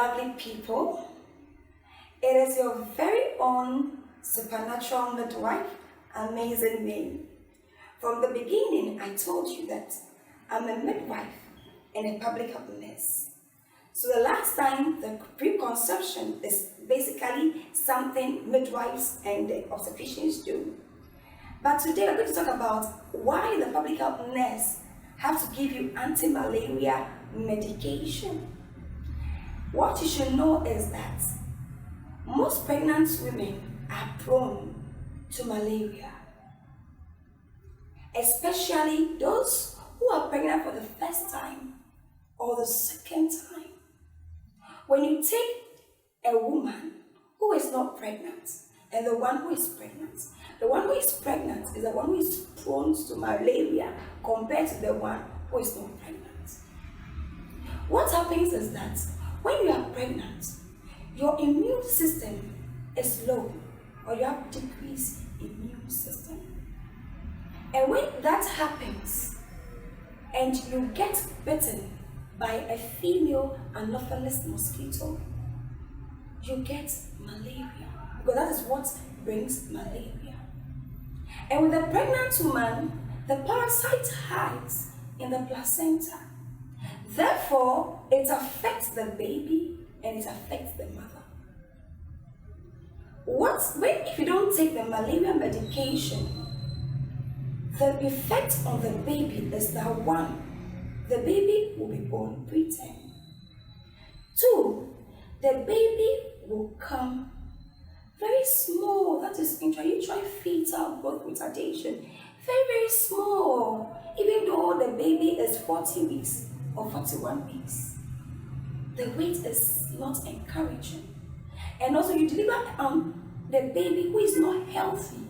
lovely people. It is your very own supernatural midwife, amazing me. From the beginning, I told you that I'm a midwife and a public health nurse. So the last time, the preconception is basically something midwives and the obstetricians do. But today we're going to talk about why the public health nurse have to give you anti-malaria medication. What you should know is that most pregnant women are prone to malaria, especially those who are pregnant for the first time or the second time. When you take a woman who is not pregnant and the one who is pregnant, the one who is pregnant is the one who is prone to malaria compared to the one who is not pregnant. What happens is that when you are pregnant, your immune system is low or you have decreased immune system. And when that happens and you get bitten by a female Anopheles mosquito, you get malaria, because that is what brings malaria. And with a pregnant woman, the parasite hides in the placenta. Therefore, it affects the baby and it affects the mother. If you don't take the malaria medication, the effect on the baby is that 1, the baby will be born preterm. 2, the baby will come very small, that is intrauterine fetal growth retardation, very, very small, even though the baby is 40 weeks or 41 weeks. The weight is not encouraging. And also you deliver the baby who is not healthy.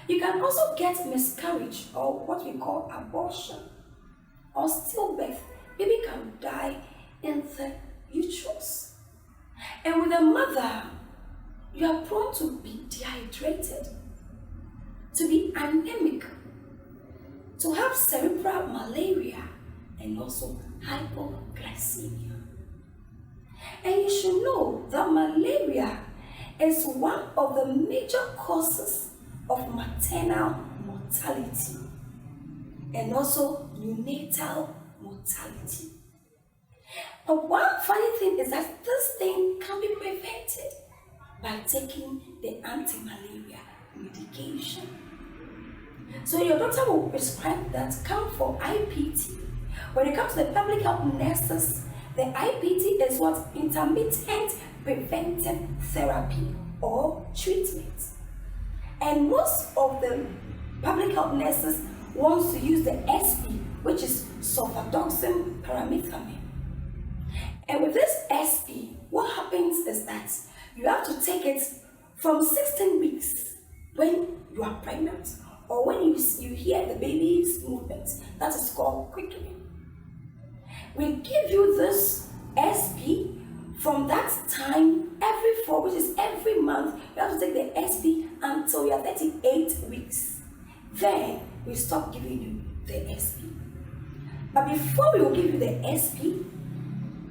You can also get miscarriage or what we call abortion or stillbirth. Baby can die in the uterus. And with a mother, you are prone to be dehydrated, to be anemic, to have cerebral malaria, and also hypoglycemia. And you should know that malaria is one of the major causes of maternal mortality and also neonatal mortality. But one funny thing is that this thing can be prevented by taking the anti-malaria medication. So your doctor will prescribe that come for IPT. When it comes to the public health nurses, the IPT is what? Intermittent preventive therapy or treatment. And most of the public health nurses wants to use the SP, which is sulfadoxine pyrimethamine. And with this SP, what happens is that you have to take it from 16 weeks when you are pregnant or when you hear the baby's movement. That is called quickening. We give you this SP from that time every 4, which is every month. You have to take the SP until you are 38 weeks. Then we stop giving you the SP. But before we will give you the SP,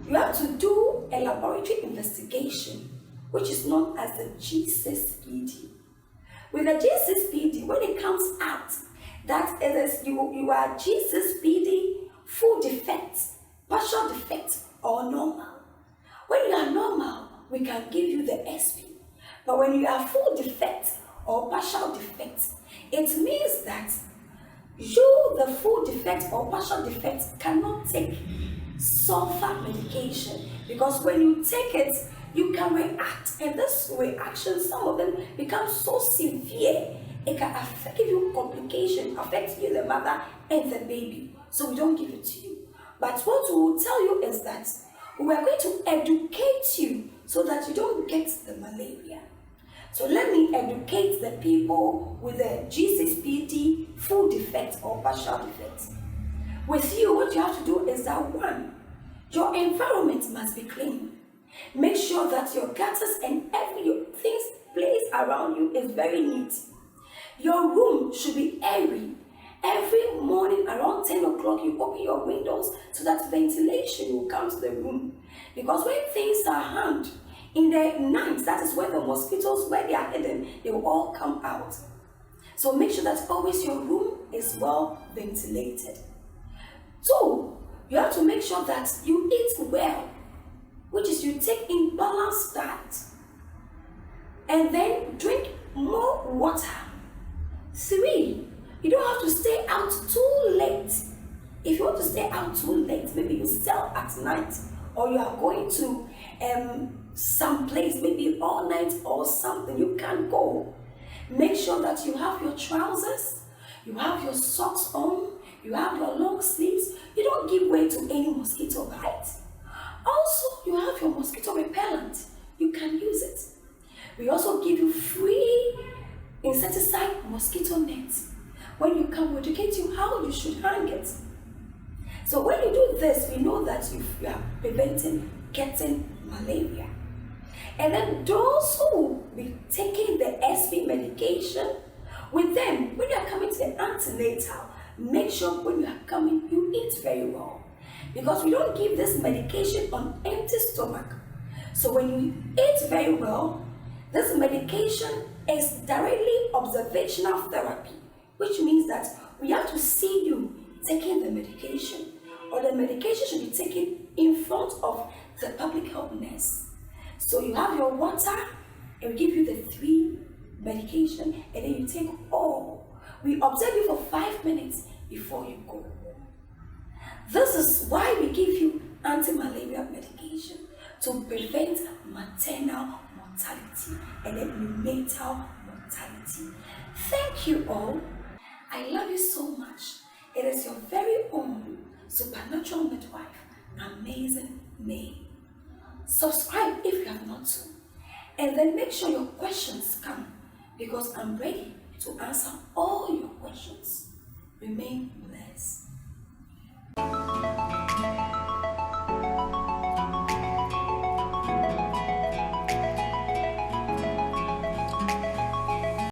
you have to do a laboratory investigation, which is known as the G6PD. With the G6PD, when it comes out that it is you are G6PD full defect, partial defect, or normal. When you are normal, we can give you the SP. But when you are full defect or partial defect, it means that you, the full defect or partial defect, cannot take sulfur medication, because when you take it, you can react, and this reaction, some of them become so severe, it can give you complications, affect you, the mother, and the baby. So we don't give it to you. But what we will tell you is that we are going to educate you so that you don't get the malaria. So let me educate the people with the G6PD full defect or partial defect. With you, what you have to do is that 1, your environment must be clean. Make sure that your gutters and things placed around you is very neat. Your room should be airy Every morning around 10 o'clock, you open your windows so that ventilation will come to the room. Because when things are hung in the night, that is where the mosquitoes, where they are hidden, they will all come out. So make sure that always your room is well ventilated. 2, you have to make sure that you eat well, which is you take in balanced diet. And then drink more water. 3, you don't have to stay out too late. If you want to stay out too late, maybe you sell at night, or you are going to some place, maybe all night or something, you can't go. Make sure that you have your trousers, you have your socks on, you have your long sleeves. You don't give way to any mosquito bite. Also, you have your mosquito repellent. You can use it. We also give you free insecticide mosquito nets. When you come, we educate you how you should hang it. So when you do this, we know that you are preventing getting malaria. And then those who will be taking the SP medication, with them, when you are coming to the antenatal, make sure when you are coming, you eat very well. Because we don't give this medication on empty stomach. So when you eat very well, this medication is directly observational therapy, which means that we have to see you taking the medication, or the medication should be taken in front of the public health nurse. So you have your water, and we give you the 3 medication, and then you take all. We observe you for 5 minutes before you go. This is why we give you anti-malaria medication, to prevent maternal mortality and then neonatal mortality. Thank you all. I love you so much. It is your very own supernatural midwife, Amazing May. Subscribe if you have not to, and then make sure your questions come, because I'm ready to answer all your questions. Remain blessed.